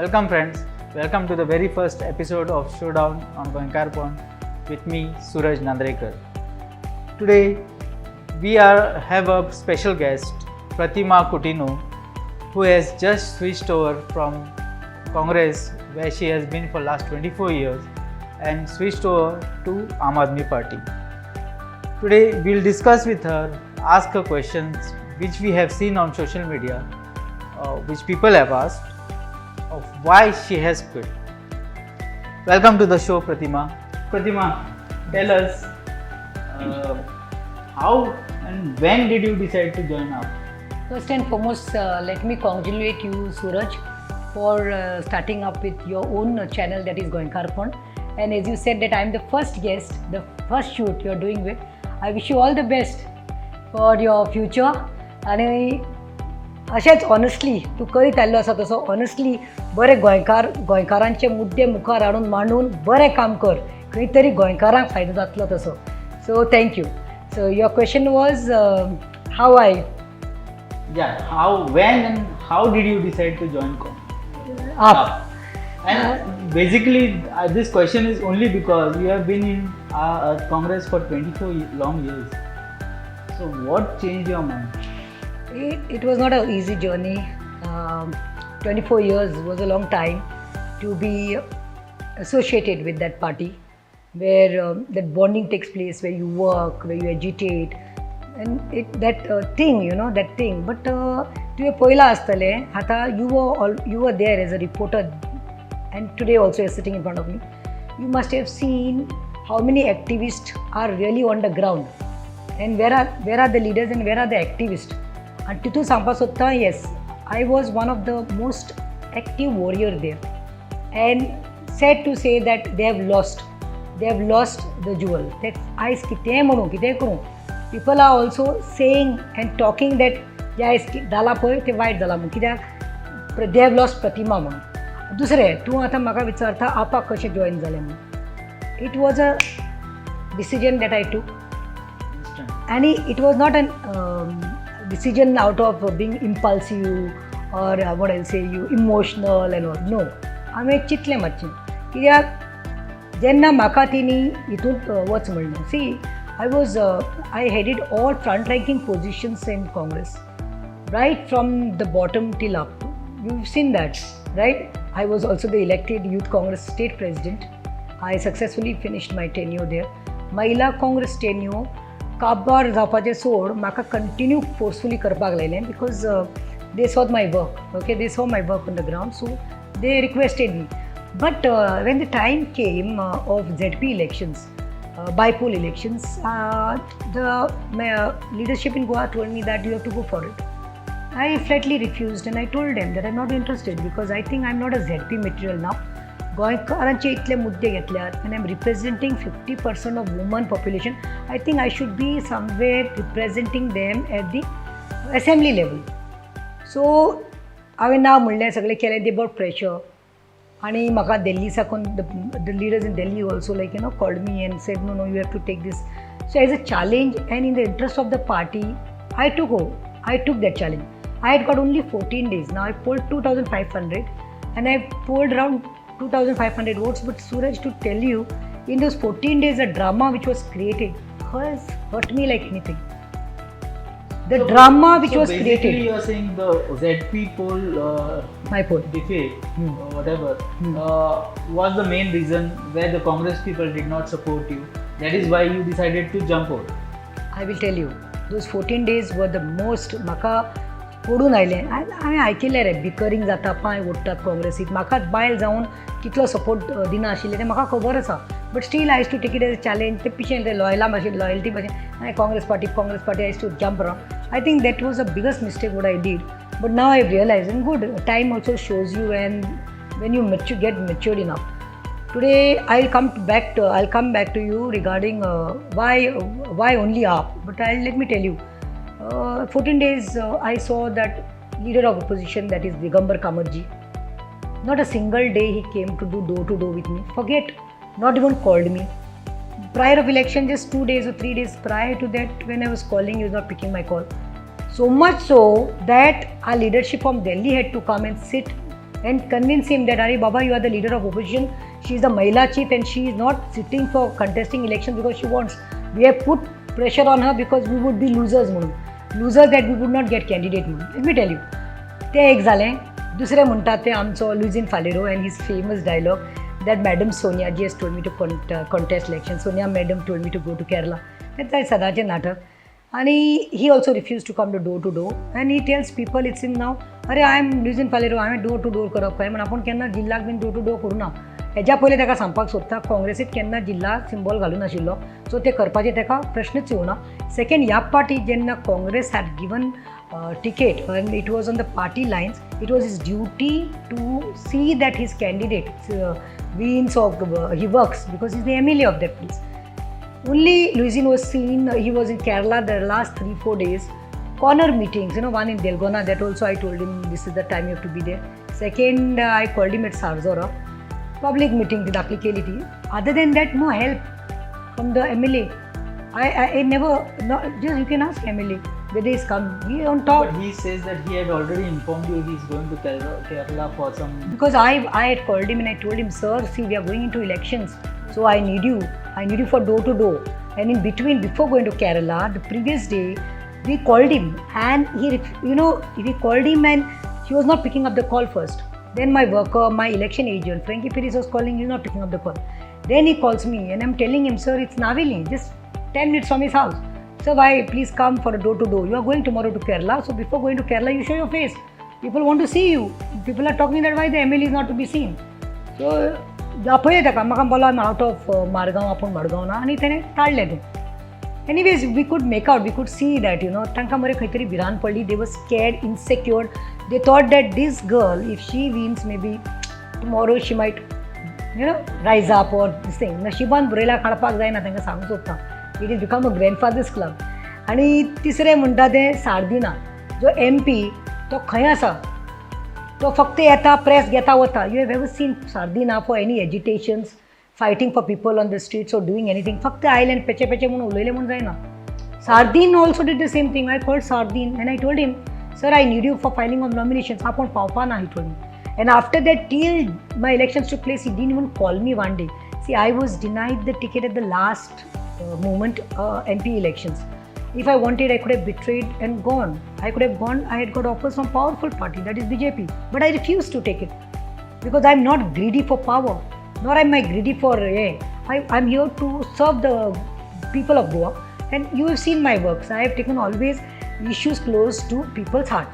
Welcome friends, welcome to the very first episode of Showdown on Goenkar Pond with me Suraj Nandrekar. Today we have a special guest Pratima Kutino, who has just switched over from Congress where she has been for last 24 years and switched over to Aam Aadmi Party. Today we will discuss with her, ask her questions which we have seen on social media, which people have asked, of why she has quit. Welcome to the show, Pratima. Pratima, tell us how and when did you decide to join up? First and foremost, let me congratulate you, Suraj, for starting up with your own channel, that is Goenkar Pond. And as you said that I am the first guest, the first shoot you are doing with. I wish you all the best for your future. आणि अशेंच honestly तूं करीत आयल्लो आसा तसो honestly बरें गोंयकारांचे मुद्दे मुखार हाडून मांडून बरें काम कर, खंय तरी गोंयकारांक फायदो जातलो तसो. So thank you. So your question was how I when and how did you decide to join up. And basically this question is only because you have been in Congress for 24 long years. So what changed your mind? It was not an easy journey. 24 years was a long time to be associated with that party, where that bonding takes place, where you work, where you agitate, and that thing. But तुवें पळयलां आसतलें, आतां you were there as a reporter, and today also you're sitting in front of me. You must have seen how many activists are really on the ground, and where are the leaders and where are the activists. And तितून सांगपाक सोदता, yes, I was one of the most active warrior there, and sad to say that they have lost the jewel. That आयज कितेंय म्हणूं कितेंय करूं, people are also saying and talking that जे आयज जालां पळय तें वायट जालां म्हणून, कित्याक they have lost प्रतिमा म्हणून. दुसरें, तूं आतां म्हाका विचारता आपाक कशें जॉयन जालें म्हणून. It was a decision that I took, and it was not a decision out of being impulsive or what I'll say, you emotional and all. No, हांवें चिंतलें मातशें, कित्याक जेन्ना म्हाका तेणी हितूंत वच म्हणलें. सी, I headed all front ranking positions in Congress, right from the bottom till up. You've seen that, right? I was also the elected Youth Congress state president. I successfully finished my tenure there. Mahila Congress tenure काबार जावपाचें सोड, म्हाका continue forcefully करपाक लायलें, because they saw my work. Okay, they saw my work on the ground, so they requested me. But when the time came of ZP elections, by-poll elections, the leadership in Goa told me that you have to go for it. I flatly refused, and I told them that I'm not interested, because I think I'm not a ZP material now. गोंयकारांचे इतले मुद्दे घेतल्यात, and I'm representing 50% of women population. I think I should be somewhere representing them at the assembly level. So हांवें ना म्हणलें, सगळें केलें. They brought pressure, आनी म्हाका दिल्ली साकून the leaders in Delhi also called me and said no, you have to take this. So as a challenge and in the interest of the party, I took that challenge. I had got only 14 days. Now I polled 2,500 and I polled around 2,500 votes. But Suraj, to tell you, in those 14 days, the drama which was created has hurt me like anything. The drama which was created. Basically, you are saying the ZP poll, my poll, defeat, or whatever, was the main reason where the Congress people did not support you. That is why you decided to jump out. I will tell you, those 14 days were the most. म्हाका पडून आयलें. हांवें आयकिल्लें रे, बिकरींग जाता, पांय ओडटात काँग्रेसीक. म्हाकाच बायल जावन कितलो सपोर्ट दिना आशिल्लें तें म्हाका खबर आसा. But still I use to take it as a challenge. तें पिशें तें लॉयल्टी भाशेन हांवें Congress party I use to jump around. I think that was the biggest mistake what I did. But now I've realized, and good, time also shows you, and when you get matured enough. Today I'll come back to you regarding why only up. But let me tell you, 14 days I saw that leader of opposition, that is Digambar Kamarji. Not a single day he came to do door to door with me. Forget, not even called me. Prior of election, just 2 days or 3 days prior to that, when I was calling, he was not picking my call. So much so that our leadership from Delhi had to come and sit and convince him that, Are Baba, you are the leader of opposition. She is the Mahila chief and she is not sitting for contesting elections because she wants. We have put pressure on her because we would be losers म्हणून. Losers that we would not get candidate म्हणून. Let me tell you. ते एक जालें. दुसरें म्हणटात ते आमचो Luizinho Faleiro and his famous dialogue that Madam Sonia Ji has told me to contest election. Sonia Madam told me to go to Kerala. तें सदांचें नाटक. And he also refused to come to door and he tells people it's him now, अरे I am Luzin Falero, I am door to door करप काय म्हण आपण केन्ना जिल्ल्याक been door to door करूं ना. हेज्या पयलीं ताका सांगपाक सोदता काँग्रेसीत केन्ना जिल्ला सिंबॉल घालूं नाशिल्लो सो ते करपाचें ताका प्रश्नच येवना. सेकंड ह्या पार्टी जेन्ना Congress had given ticket and it was on the party lines, it was his duty to see that his candidate wins or he works because he's the MLA of that place. Only Luzin was seen, he was in Kerala the last 3-4 days, corner meetings, one in Delgona, that also I told him this is the time you have to be there. Second, I called him at Sarzora, public meeting, other than that, no help from the MLA. I never, just you can ask MLA whether he's come, he on top. But he says that he had already informed you he's going to Kerala for some... Because I had called him and I told him, sir, see we are going into elections, so I need you for door to door. And in between, before going to Kerala, the previous day, we called him and we called him and he was not picking up the call first. Then my worker, my election agent, Frankie Piris was calling, he's not picking up the call. Then he calls me and I'm telling him, sir, it's Navili, just 10 minutes from his house. So why, please come for a door to door. You are going tomorrow to Kerala, so before going to Kerala, you show your face. People want to see you. People are talking that why the MLA is not to be seen. So, I'm out of Margaon upon Margaon and he anyways, we could make out, we could see that, they were scared, insecure. They thought that this girl, if she wins, maybe tomorrow she might, rise up or this thing. Nashiban Burela Karapak Zaina Tanga Samsota. It has become a grandfather's club. And तिसरे म्हणटा ते सार्दिना जो MP तो खंय आसा तो फक्त येता प्रेस घेता वता. You have ever seen Sardina for any agitations, fighting for people on the streets or doing anything? फक्त आयले पेचे पेचे म्हणून उलयले म्हणून जायना. Sardin also did the same thing. I called Sardin and I told him, sir, I need you for filing of nominations. आपण पावपा ना, he told me. And after that, till my elections took place, he didn't even call me one day. See, I was denied the ticket at the last moment MP elections. If I wanted, I could have betrayed and gone. I could have gone, I had got offers from powerful party, that is BJP. But I refused to take it because I'm not greedy for power, nor am I greedy for I'm here to serve the people of Goa. And you have seen my works. I have taken always issues close to people's heart.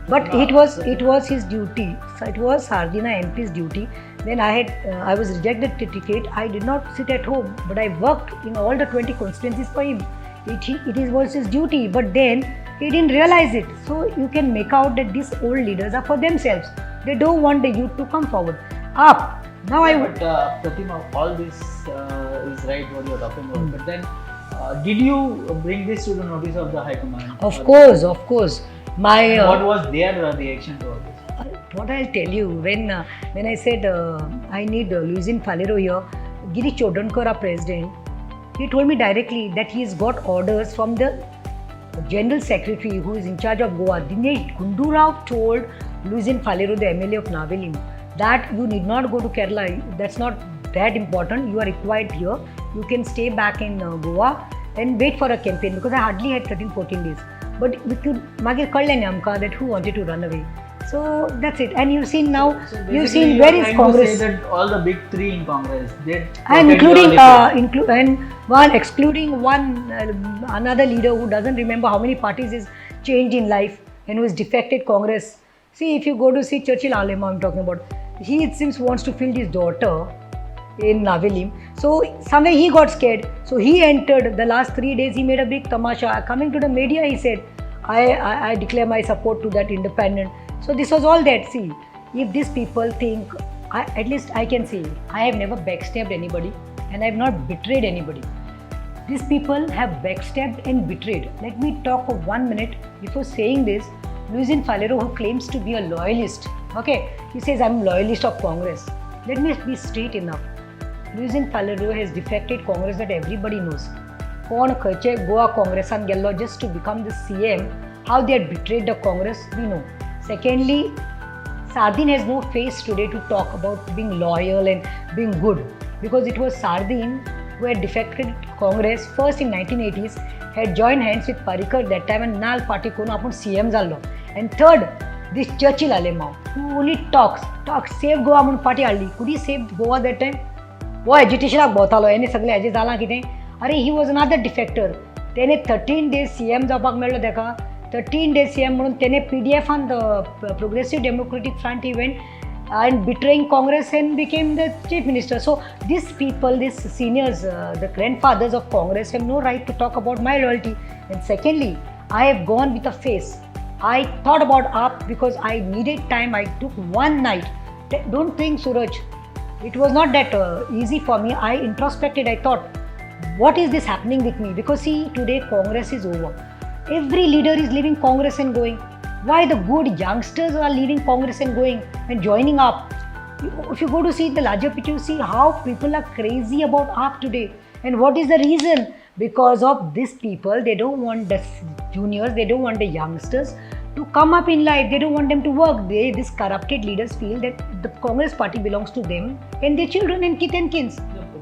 But it was his duty. So it was Sardina MP's duty. When I was rejected the ticket, I did not sit at home, but I worked in all the 20 constituencies for him. It was his duty, but then he didn't realize it. So you can make out that these old leaders are for themselves. They don't want the youth to come forward. Up. Now Pratima, all this is right what you are talking about. But then, did you bring this to the notice of the High Command? Of course. What was their reaction to all this? What I'll tell you, when I said I need Luzin Falero here, Girish Chodankar, our president, he told me directly that he's got orders from the General Secretary who is in charge of Goa. Dinesh Gundu Rao told Luzin Falero, the MLA of Navelim, that you need not go to Kerala. That's not that important. You are required here. You can stay back in Goa and wait for a campaign because I hardly had 13-14 days. But we could mage kadle amka that who wanted to run away. So that's it. And you've seen now, you've seen where is Congress. Say that all the big three in Congress, and excluding one another leader who doesn't remember how many parties is changed in life and who has defected Congress. See, if you go to see Churchill Alema, I'm talking about, he it seems wants to field his daughter in Navelim. So somewhere he got scared. So he entered. The last 3 days he made a big tamasha. Coming to the media, he said, I declare my support to that independent. So this was all that. See, if these people think, at least I can say, I have never backstabbed anybody and I have not betrayed anybody. These people have backstabbed and betrayed. Let me talk for 1 minute before saying this. Luzin Falero, who claims to be a loyalist, okay, he says I'm loyalist of Congress. Let me be straight enough. Luzin Falero has defected Congress that everybody knows. Kon khayche Goa Congressan gello just to become the CM. How they had betrayed the Congress, we know. Secondly, Sardin has no face today to talk about being loyal and being good, because it was Sardin who had defected Congress first in 1980s, had joined hands with Parikar that time and Nal party kono apun CM zallo. And third, this Churchill Alemao, who only talks, save Goa mun party alli. Could he save Goa that time? वो एजिटेशनाक भोंवतालो आनी सगळे हेजे जालां कितें अरे he was another डिफेक्टर तेणे 13 days CM जावपाक मेळ्ळो ताका 13 days CM म्हणून तेणे PDF on the Progressive Democratic Front he went and betraying Congress and became the chief minister. So these people, these seniors, the grandfathers of Congress have no right to talk about my loyalty. And secondly, I have gone with a face. I thought about AAP because I needed time. I took one night. Don't think, Suraj, it was not that easy for me. I introspected. I thought, what is this happening with me? Because see, today Congress is over. Every leader is leaving Congress and going. Why the good youngsters are leaving Congress and going and joining AAP? If you go to see the larger picture, you see how people are crazy about AAP today. And what is the reason? Because of these people, they don't want the juniors, they don't want the youngsters to come up in life. They don't want them to work. These corrupted leaders feel that the Congress party belongs to them and their children and kith and kins.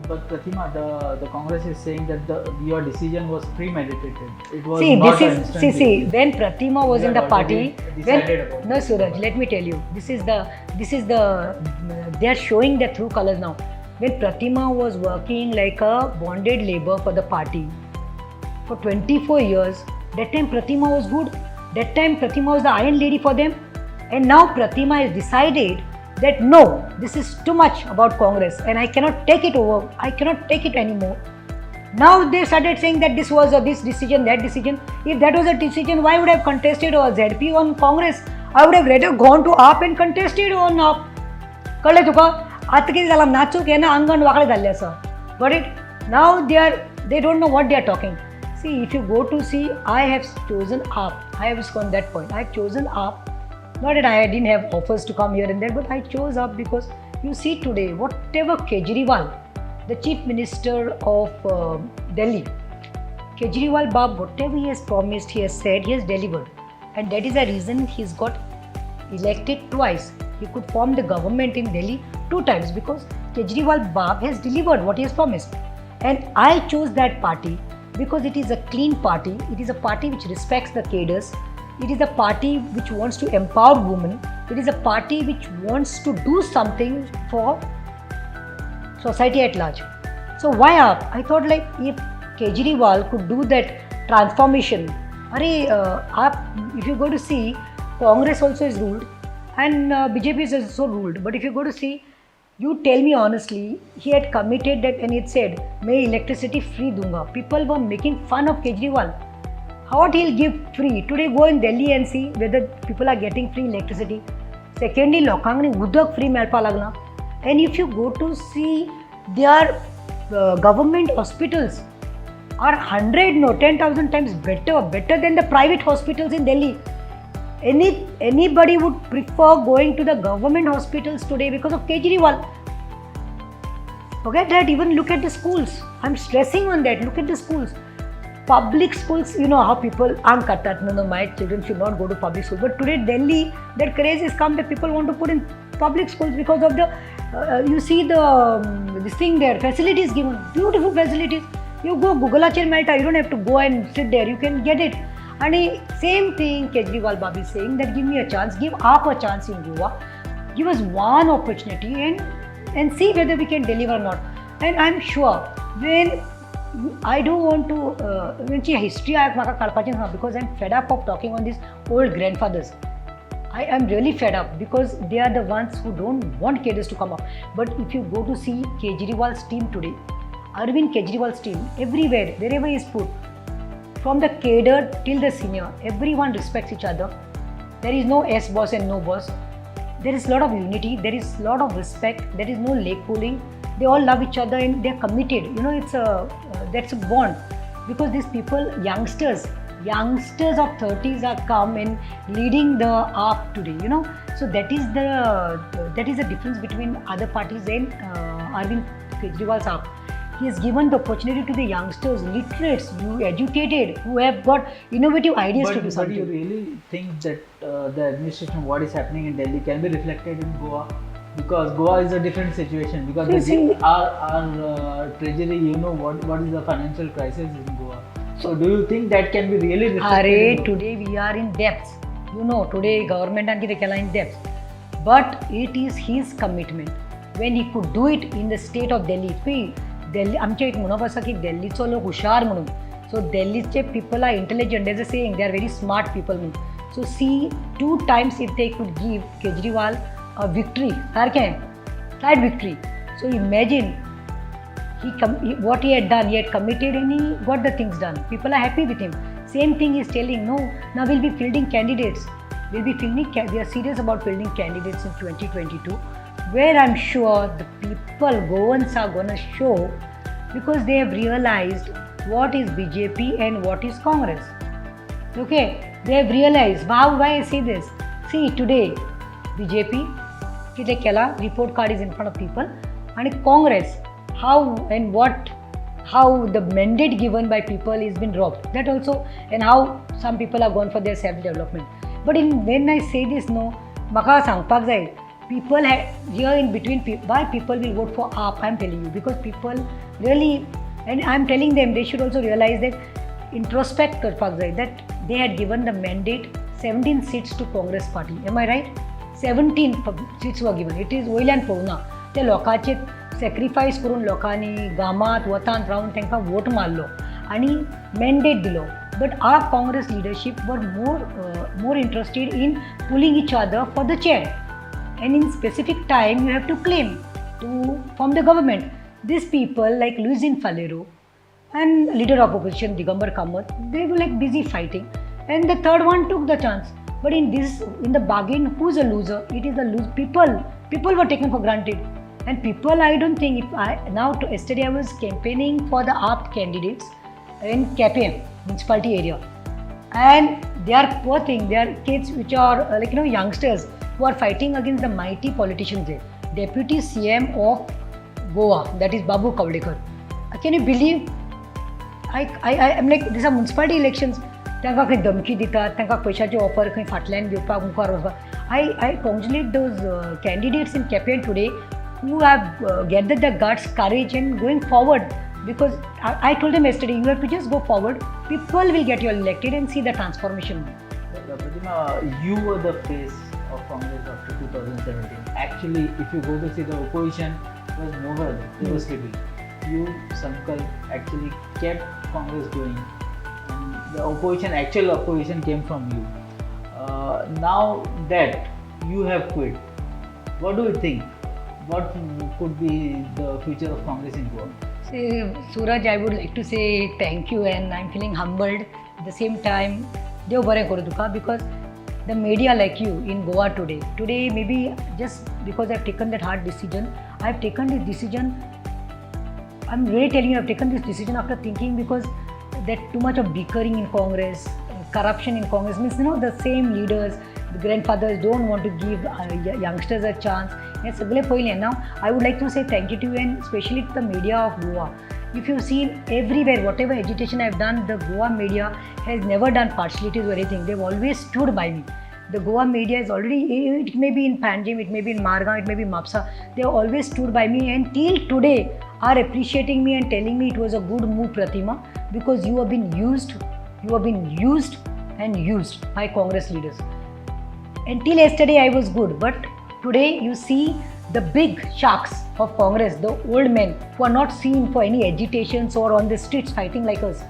But Pratima, the Congress is saying that your decision was premeditated. It was See, not this an is instant see decision. when Pratima was in the party. Decided about No, Suraj, let me tell you. This is the they are showing their true colors now. When Pratima was working like a bonded labor for the party for 24 years, that time Pratima was good. That time Pratima was the iron lady for them. And now Pratima has decided that no, this is too much about Congress and I cannot take it over. I cannot take it anymore. Now they started saying that this was this decision, that decision. If that was a decision, why would I have contested or ZP on Congress? I would have rather gone to AAP and contested on AAP. कळले तुका आता कितें जालां नाचूक येना आंगण वांकडें जाल्लें आसा but it now they don't know what they are talking. See, if you go to see, I have chosen AAP. I have gone that point. I have chosen AAP. Not that I didn't have offers to come here and there, but I chose AAP because you see today, whatever Kejriwal, the chief minister of Delhi, Kejriwal Bab, whatever he has promised, he has said, he has delivered. And that is the reason he's got elected twice. He could form the government in Delhi 2 times because Kejriwal Bab has delivered what he has promised. And I chose that party because it is a clean party. It is a party which respects the cadres. It is a party which wants to empower women. It is a party which wants to do something for society at large. So why AAP? I thought like if Kejriwal could do that transformation, AAP, if you go to see, Congress also is ruled and BJP is also ruled. But if you go to see, you tell me honestly, he had committed that and it said, "Main electricity free dunga." People were making fun of Kejriwal. How he'll give free? Today go in Delhi and see whether people are getting free electricity. Secondly, लोकांनी उदक free मेळपा लागला. And if you go to see, their government hospitals are 10,000 times better than the private hospitals in Delhi. Anybody would prefer going to the government hospitals today because of Kejriwal. Forget that, even look at the schools. I'm stressing on that. Look at the schools. Public schools, you know how people no, my children should not go to public schools. But today, Delhi, that craze has come that people want to put in public schools because of the, you see this thing there, facilities given, beautiful facilities. You go Google Melta, you don't have to go and sit there, you can get it. And same thing Kejriwal Bab is saying that give me a chance, give AAP a chance in Goa, give us one opportunity and see whether we can deliver or not. And I'm sure when I don't want to history because I'm fed up of talking on these old grandfathers. I am really fed up because they are the ones who don't want cadres to come up. But if you go to see Kejriwal's team today, Arvind Kejriwal's team, everywhere, wherever he is put, from the cadre till the senior, everyone respects each other. There is no S boss and no boss. There is a lot of unity, there is a lot of respect, there is no leg pulling. They all love each other and they are committed. You know, that's a bond. Because these people, youngsters of 30s are come and leading the AAP today, you know. So that is the difference between other parties and Arvind Kejriwal's AAP. He has given the opportunity to the youngsters, literates, you educated, who have got innovative ideas to do But you something. really think that the administration, what is happening in Delhi, can be reflected in Goa? Because Goa is a different situation. Because See, our treasury, you know what is the financial crisis in Goa. So do you think that can be really reflected? Are in Goa? today we are in depths. You know, today government and the in depths. But it is his commitment. When he could do it in the state of Delhi. See, Delhi, आमच्या एक म्हणप आसा की दिल्लीचो लोक हुशार म्हणून. So Delhiचे people are intelligent. There's a saying, they are very smart people म्हणून. So see, 2 times if they could give Kejriwal a victory, सारकें, slight victory. So imagine what he had done, he had committed and he got the things done. People are happy with him. Same thing he's telling, no, now we'll be fielding candidates. We are serious about fielding candidates in 2022, where I'm sure the people, Goans are going to show, because they have realized what is BJP and what is Congress. Okay, they have realized. Why I say this? See, today, BJP, कितें केला, report card is in front of people, and Congress, how the mandate given by people is been robbed. That also, and how some people have gone for their self-development. But when I say this, no, म्हाका सांगपाक जाय, people here in between, why people will vote for AAP, I'm telling you, because people really, and I'm telling them, they should also realize that, introspect करपाक जाय, that they had given the mandate 17 seats to Congress party. Am I right? 17 seats were given. It is वयल्यान पळोवना. त्या लोकांचे sacrifice करून लोकांनी गामात वतांत रावन तांकां vote मारलो आनी मॅन्डेट दिलो. But our Congress leadership were more interested in pulling each other for the chair. And in specific time, you have to claim to form the government. These people like Luisin Falero and leader of opposition Digambar Kamath, they were like busy fighting. And the third one took the chance. But in the bargain, who's a loser? It is the people were taken for granted. And people, I don't think, yesterday I was campaigning for the AAP candidates in KPM, municipality area. And they are poor thing, they are kids which are youngsters who are fighting against the mighty politicians there. Deputy CM of Goa, that is Babu Kavdekar. Can you believe? I'm like, these are municipality elections. तांकां खंय धमकी दितात, तांकां पयशाचे offer खंय फाटल्यान घेवपाक मुखार वचपाक. I congratulate those candidates in KPN today who have gathered the guts, courage and going forward, because I told them yesterday, you have to just go forward. People will get you elected and see the transformation. Pratima, you were the face of Congress after 2017. Actually, if you go to see the opposition was nowhere, they were sleeping. You, Sankal, actually kept Congress going. The actual opposition came from you. Now that you have quit, what do you think? What could be the future of Congress in Goa? Suraj, I would like to say thank you, and I'm feeling humbled. At the same time, Dev bare koru tuka, because the media like you in Goa today maybe just because I've taken that hard decision, I'm really telling you, I've taken this decision after thinking, because that too much of bickering in Congress, corruption in Congress means, the same leaders, the grandfathers don't want to give youngsters a chance. Now, I would like to say thank you to you, and especially to the media of Goa. If you've seen everywhere, whatever agitation I've done, the Goa media has never done partialities or anything. They've always stood by me. The Goa media is already, it may be in Panjim, it may be in Margao, it may be Mapsa. They have always stood by me, and till today are appreciating me and telling me it was a good move, Pratima, because you have been used and used by Congress leaders. Until yesterday I was good, but today you see the big sharks of Congress, the old men who are not seen for any agitations or on the streets fighting like us,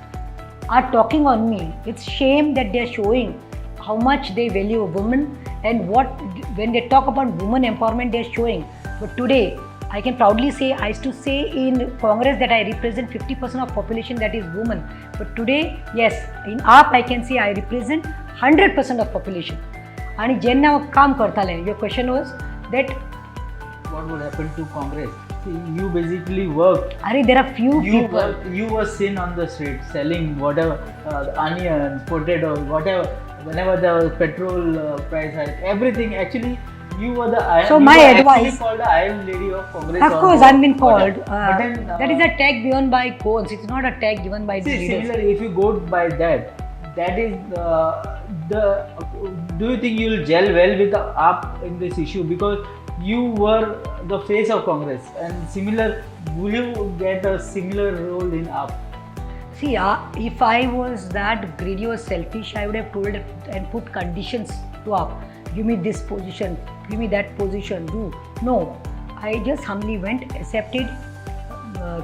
are talking on me. It's shame that they are showing how much they value a woman, and when they talk about women empowerment, they are showing. But today, I can proudly say, I used to say in Congress that I represent 50% of population that is women. But today, yes, in AAP I can say I represent 100% of population. And jenna kaam kartale, your question was that what would happen to Congress? See, you basically worked. There are few people. You were seen on the street selling whatever, onions, potatoes, whatever. Whenever the petrol price hike, everything. Actually, you were the Iron. So you my were actually advice- called the Iron Lady of Congress. Of course, also. I've been called. But then, that is a tag given by codes. It's not a tag given by the see, leaders. similarly, if you go by that, that is the. Do you think you will gel well with the AAP in this issue, because you were the face of Congress, and similar, will you get a similar role in AAP? See, if I was that greedy or selfish, I would have told it and put conditions to up. Give me this position, give me that position, do. No, I just humbly went, accepted.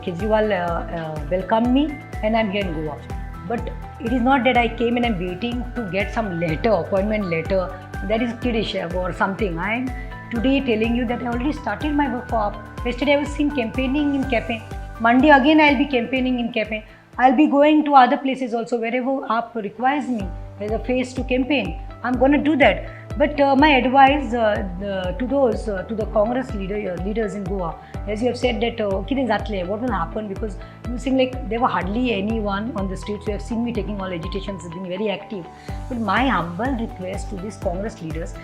Kejriwal welcomed me, and I'm here in Goa. But it is not that I came in and waiting to get some letter, appointment letter, that is kiddish or something. I'm today telling you that I already started my work for AAP. Yesterday I was seen campaigning in Cafe. Monday again I'll be campaigning in Cafe. I'll be going to other places also wherever AAP requires me as a face to campaign. I'm going to do that. But my advice to the Congress leaders in Goa, as you have said that what will happen, because you seem like there were hardly anyone on the streets. You have seen me taking all agitations, being very active. But my humble request to these Congress leaders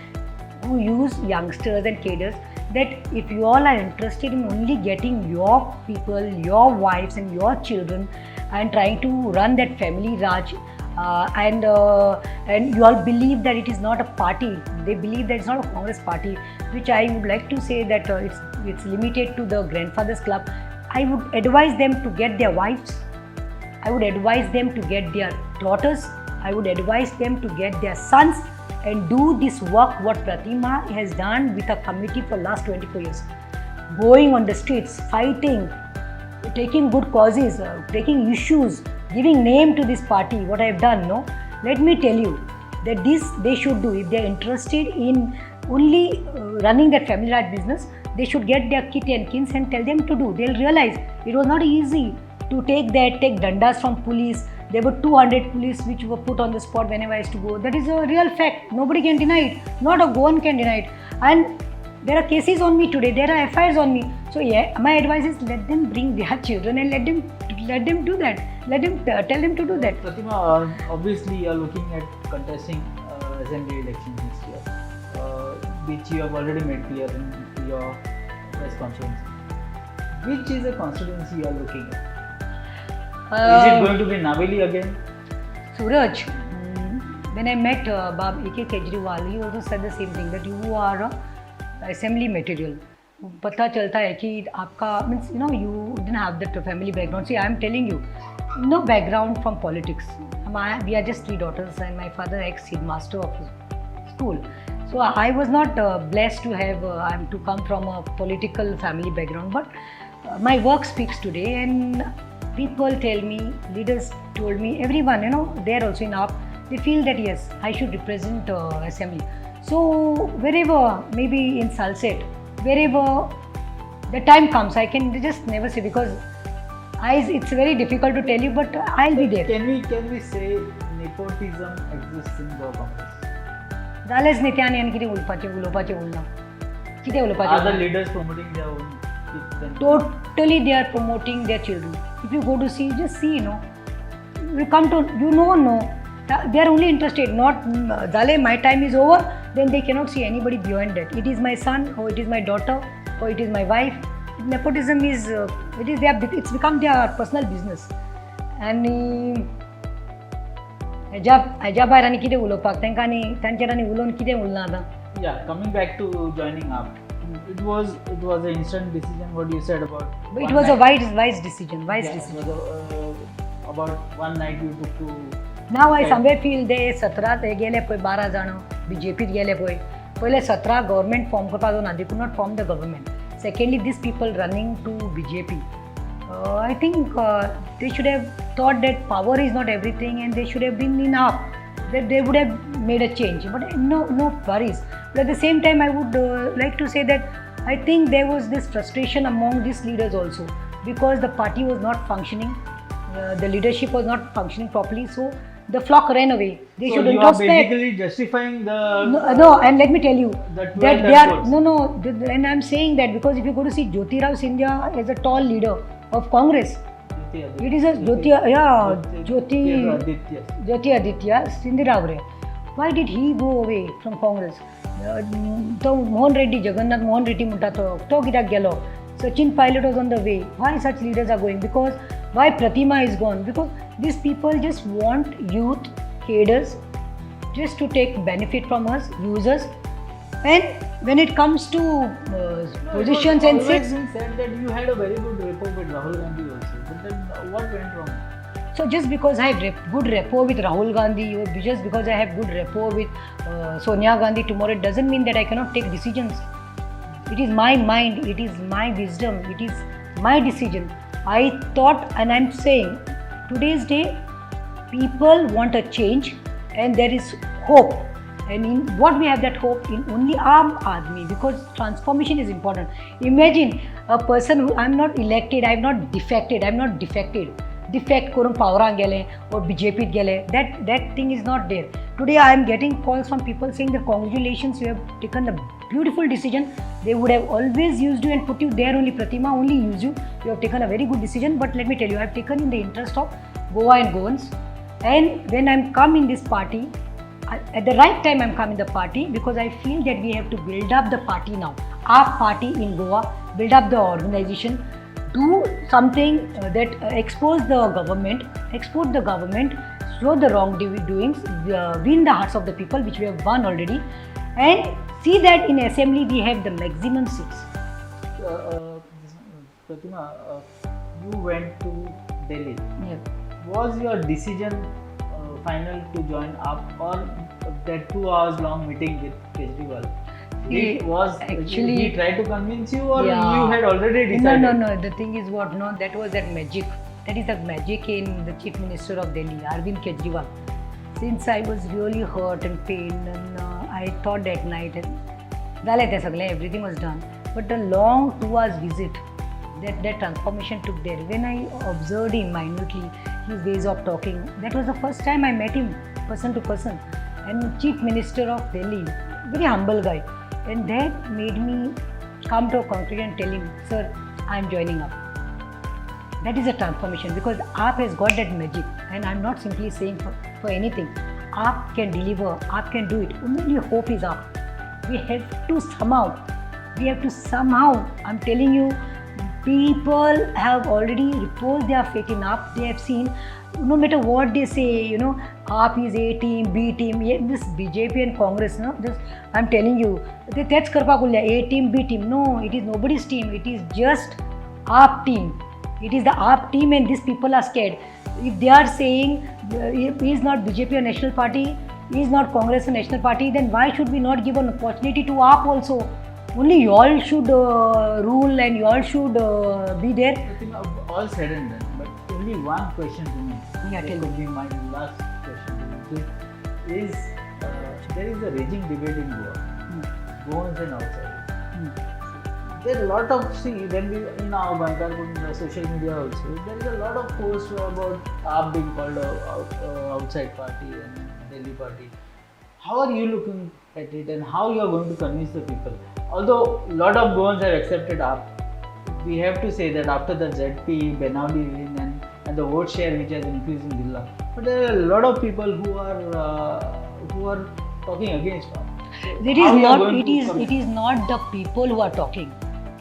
who use youngsters and cadres, that if you all are interested in only getting your people, your wives and your children and trying to run that family Raj, and you all believe that it is not a party, they believe that it's not a Congress party, which I would like to say that it's limited to the grandfathers club. I would advise them to get their wives, I would advise them to get their daughters, I would advise them to get their sons and do this work what Pratima has done with a committee for last 24 years. Going on the streets, fighting, taking good causes, taking issues, giving name to this party, what I have done, no? Let me tell you that this they should do. If they are interested in only running that family Raj business, they should get their kit and kins and tell them to do. They'll realize it was not easy to take dandas from police. There were 200 police which were put on the spot whenever I used to go. That is a real fact. Nobody can deny it. Not a one can deny it. And there are cases on me today. There are FIRs on me. So yeah, my advice is let them bring their children and let them do that. Let them tell them to do that. Pratima, obviously you are looking at contesting assembly elections this year, which you have already made clear in your press conference. Which is a constituency you are looking at? Is it going to be Naveli again? Suraj, when I met Bab A.K. Kejriwal, he also said the same thing, that you are a assembly material. पता चलता है कि आपका means you didn't have that family background. See, I am telling you, no background from politics. We are just 3 daughters and my father ex-headmaster of school. So I was not blessed to have to come from a political family background. But my work speaks today, and people tell me, leaders told me, everyone, there also in AAP, they feel that yes, I should represent assembly. So wherever, maybe in Salset, wherever the time comes, I can just never say, because it's very difficult to tell you, but I'll be there. Can we say nepotism exists in Goa Congress? जालेच नेत्याने आनी कितें उलोवपाचें उरना. कितें उलोवपाचें? Are the leaders promoting their own kids? Totally, they are promoting their children. If you go to see, just see, you come to, no. They are only interested, not Zale, my time is over, then they cannot see anybody beyond that. It is my son, or it is my daughter, or it is my wife. Nepotism is, it's become their personal business. And हाज्या भायर आनी कितें उलोवपाक, तांकां आनी तांचेर आनी उलोवन कितें उरना आतां. Yeah, coming back to joining up, it was an instant decision. What you said about. But it was a wise decision. It was about one night you took to. Now I somewhere feel they 17 ते गेले पळय 12 जाण BJP गेले पळय. पहिले 17 government form करपाक जावना, they could not form the government. Secondly, these people running to BJP. I think they should have thought that power is not everything, and they should have been enough. That they would have made a change. But no worries. But at the same time, I would like to say that I think there was this frustration among these leaders also, because the party was not functioning, the leadership was not functioning properly. So the flock ran away. They should introspect. So you are basically justifying the. No, and let me tell you that they are and I'm saying that because if you go to see Jyotirao Scindia as a tall leader of Congress, it is a Jyoti Aditya Scindia. Why did he go away from Congress? तो Mohan Reddy, Jagannath Mohan Reddy म्हणटा तो कित्याक गेलो? Sachin Pilot was on the way. Why such leaders are going? Because why Pratima is gone? Because these people just want youth, cadres, just to take benefit from us, use us. And when it comes to positions and seats, been said that you had a very good rapport with Rahul Gandhi also. But then what went wrong? so just because I have good rapport with Rahul Gandhi, or just because I have good rapport with Sonia Gandhi tomorrow, it doesn't mean that I cannot take decisions. It is my mind, it is my wisdom, it is my decision. I thought, and I'm saying, today's day, people want a change and there is hope. And in what we have that hope in only Aam Aadmi, because transformation is important. Imagine a person who, I'm not elected, I'm not defected, defect करून पावरांक गेले or BJP गेले, that thing is not there. Today I am getting calls from people saying that congratulations, you have taken the beautiful decision. They would have always used you and put you there only. Pratima only used you. You have taken a very good decision. But let me tell you, I have taken in the interest of Goa and Goans. And when I'm come in this party, at the right time I'm coming the party, because I feel that we have to build up the party now. Our party in Goa, build up the organization, do something that expose the government, show the wrongdoings, win the hearts of the people, which we have won already, and see that in assembly we have the maximum seats. Pratima, you went to Delhi. Yeah. Was your decision final to join up, or that 2 hours long meeting with Kejriwal? He tried to convince you, or you had already decided? No. The thing is what? No, that was that magic. That is the magic in the Chief Minister of Delhi, Arvind Kejriwal. Since I was really hurt and pained, and I thought that night, and everything was done. But the long 2 hours visit, that transformation took there. When I observed him minutely, his ways of talking, that was the first time I met him person to person. And Chief Minister of Delhi, very humble guy. And that made me come to a conclusion and tell him, sir, I am joining up. That is a transformation, because AAP has got that magic, and I am not simply saying for anything. AAP can deliver, AAP can do it. Only hope is AAP. We have to somehow, I'm telling you, people have already reposed their faith in AAP. They have seen, no matter what they say, AAP is A team, B team, this BJP and Congress, just I'm telling you, that's karpakulya, A team, B team. No, it is nobody's team. It is just AAP team. It is the AAP team, and these people are scared. If they are saying he is not BJP a national party, he is not Congress a national party, then why should we not give an opportunity to AAP also? Only you all should rule, and you all should be there. I think all said and done, but only one question to me. Yeah, that would be my last question to you. Is there is a raging debate in Goa, Goans and outsiders. There are a lot of, when we in our Goenka social media also, there is a lot of posts about AAP being called a outside party and Delhi party. How are you looking at it, and how you are going to convince the people? Although a lot of Goans have accepted AAP, we have to say that after the ZP, Benauli win and the vote share which has increased in Dilla, but there are a lot of people who are talking against AAP. So it is not the people who are talking.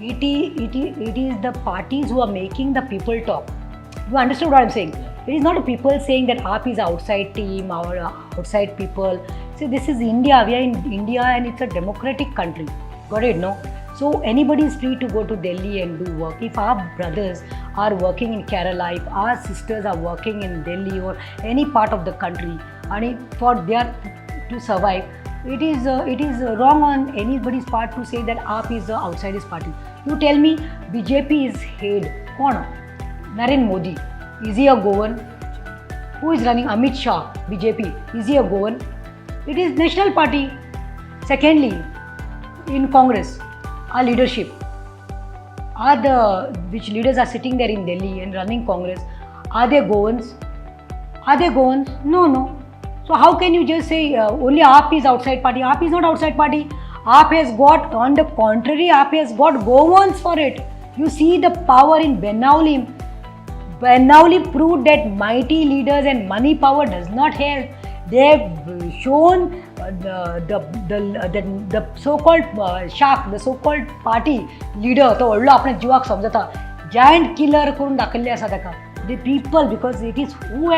It is the parties who are making the people talk. You understood what I'm saying? It is not the people saying that AAP is outside team or outside people. See, this is India. We are in India, and it's a democratic country. Got it, no? So anybody is free to go to Delhi and do work. If our brothers are working in Kerala, if our sisters are working in Delhi or any part of the country, and for their to survive, it is wrong on anybody's part to say that AAP is the outsider's party. You tell me, BJP is head. Kaun? Narendra Modi. Is he a Goan? Who is running? Amit Shah, BJP. Is he a Goan? It is national party. Secondly, in Congress, our leadership, which leaders are sitting there in Delhi and running Congress, are they Goans? No. So how can you just say only AAP is outside party? AAP is not outside party. AAP has got, on the contrary, AAP has got Goans for it. You see the power in Benauli. Benauli proved that mighty leaders and money power does not help. They have shown the so-called shark, the so-called party leader, तो व्हडलो आपणे जिवाक समजता, giant killer करून दाखयल्ले आसा ताका. The people, because it is who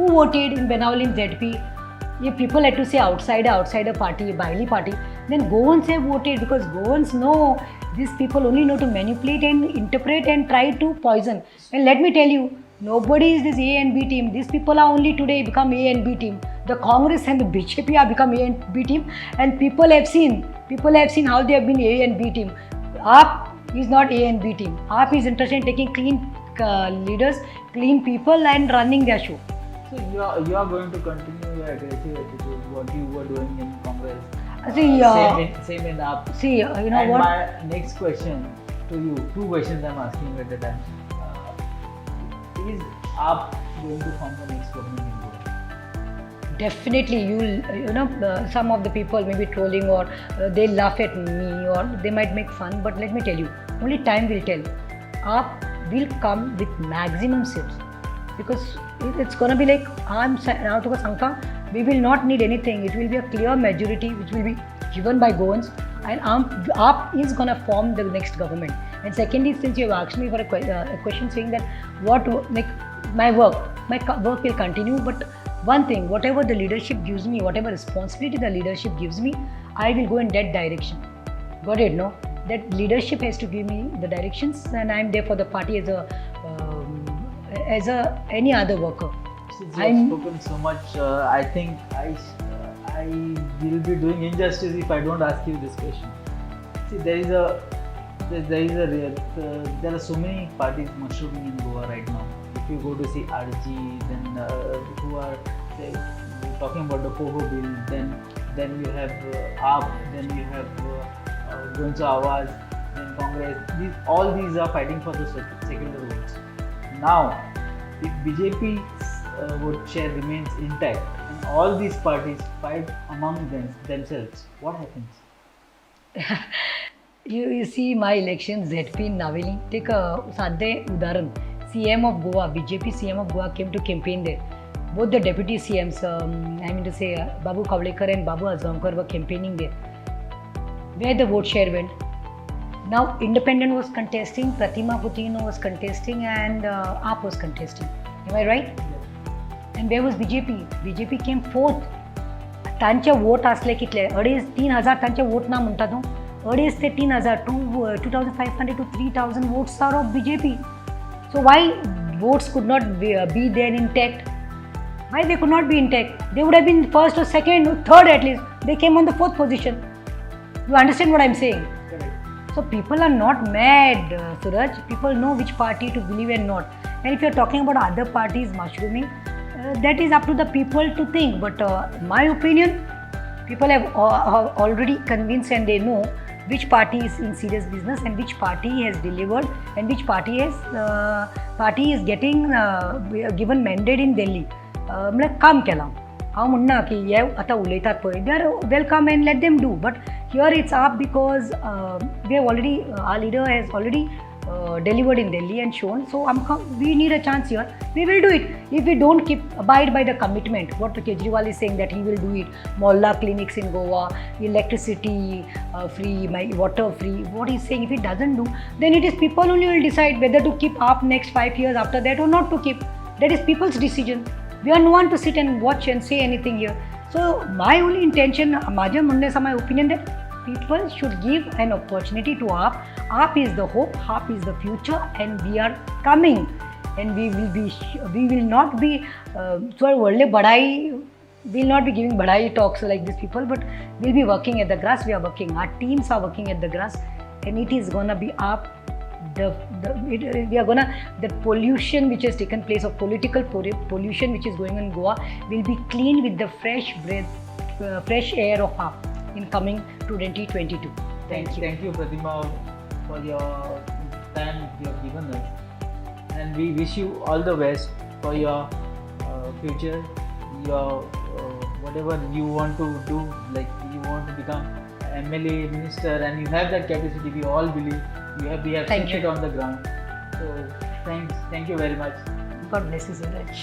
voted in Benavolin ZP. If people had to say outsider party, Bailey party, then Goans have voted because Goans know these people only know to manipulate and interpret and try to poison. And let me tell you, nobody is this A and B team. These people are only today become A and B team. The Congress and the BJP have become A and B team, and people have seen how they have been A and B team. AAP is not A and B team. AAP is interested in taking clean leaders, clean people, and running their show. So you are going to continue your aggressive attitude, what you were doing in Congress. Same in AAP. See, you know and what? My next question to you, two questions I'm asking at a time. Is AAP going to form the next government in Goa? Definitely, some of the people may be trolling or they laugh at me or they might make fun, but let me tell you, only time will tell. AAP will come with maximum seats because it's going to be like, we will not need anything. It will be a clear majority which will be given by Goans, and AAP is going to form the next government. And secondly, since you have asked me for a question saying that my work will continue, but one thing, whatever the leadership gives me, whatever responsibility the leadership gives me, I will go in that direction. Got it, no? That leadership has to give me the directions, and I am there for the party as any other worker. Since you have spoken so much, I think I will be doing injustice if I don't ask you this question. See, there are so many parties mushrooming in Goa right now. If you go to see RG, then who are talking about the Pogo bill, then you have AAP, then you have Gonzo Awaz, then Congress. All these are fighting for the secular votes. Now, if BJP's vote share remains intact and all these parties fight among themselves, what happens? You see my elections, ZP in Naveli. Take a sadde udaharan. CM of Goa, BJP CM of Goa came to campaign there. Both the deputy CMs, Babu Kavlekar and Babu Azamkar were campaigning there. Where the vote share went. Now Independent was contesting, Pratima Putino was contesting, and AAP was contesting. Am I right? Yeah. And where was BJP? BJP came fourth. तांचे vote असले कितले 2,500 तांचे vote ना म्हणटा तूं 2,500 ते 3,000 2,500 to 3,000 votes are of BJP. So why votes could not be there intact? Why they could not be intact? They would have been first or second or third at least. They came on the fourth position. You understand what I'm saying? Correct. So people are not mad, Suraj. People know which party to believe and not. And if you're talking about other parties mushrooming, that is up to the people to think. But in my opinion, people have already convinced and they know which party is in serious business and which party has delivered and which party is getting given mandate in Delhi. म्हणल्यार काम केलां हांव म्हणना की हे आतां उलयतात पळय they are welcome and let them do but here it's AAP because we have already our leader has already delivered in Delhi and shown, so we need a chance here. We will do it if we don't abide by the commitment. What Kejriwal is saying that he will do it. Mohalla clinics in Goa, electricity free, water free. What he's saying, if he doesn't do, then it is people only will decide whether to keep up next 5 years after that or not to keep. That is people's decision. We are no one to sit and watch and say anything here. So my only intention, my opinion that people should give an opportunity to AAP. AAP is the hope, AAP is the future, and we are coming. And we will not be we'll not be giving badai talks like these people, but we'll be working at the grass. We are working. Our teams are working at the grass, and it is gonna be AAP. The pollution which has taken place of political pollution which is going on in Goa will be clean with the fresh breath, fresh air of AAP. In coming to 2022. Thank you. Thank you, Pratima, for your time you have given us. And we wish you all the best for your future, your whatever you want to do, like you want to become MLA, minister, and you have that capacity. We all believe we have seen it on the ground. So thank you very much. God bless you, Suraj.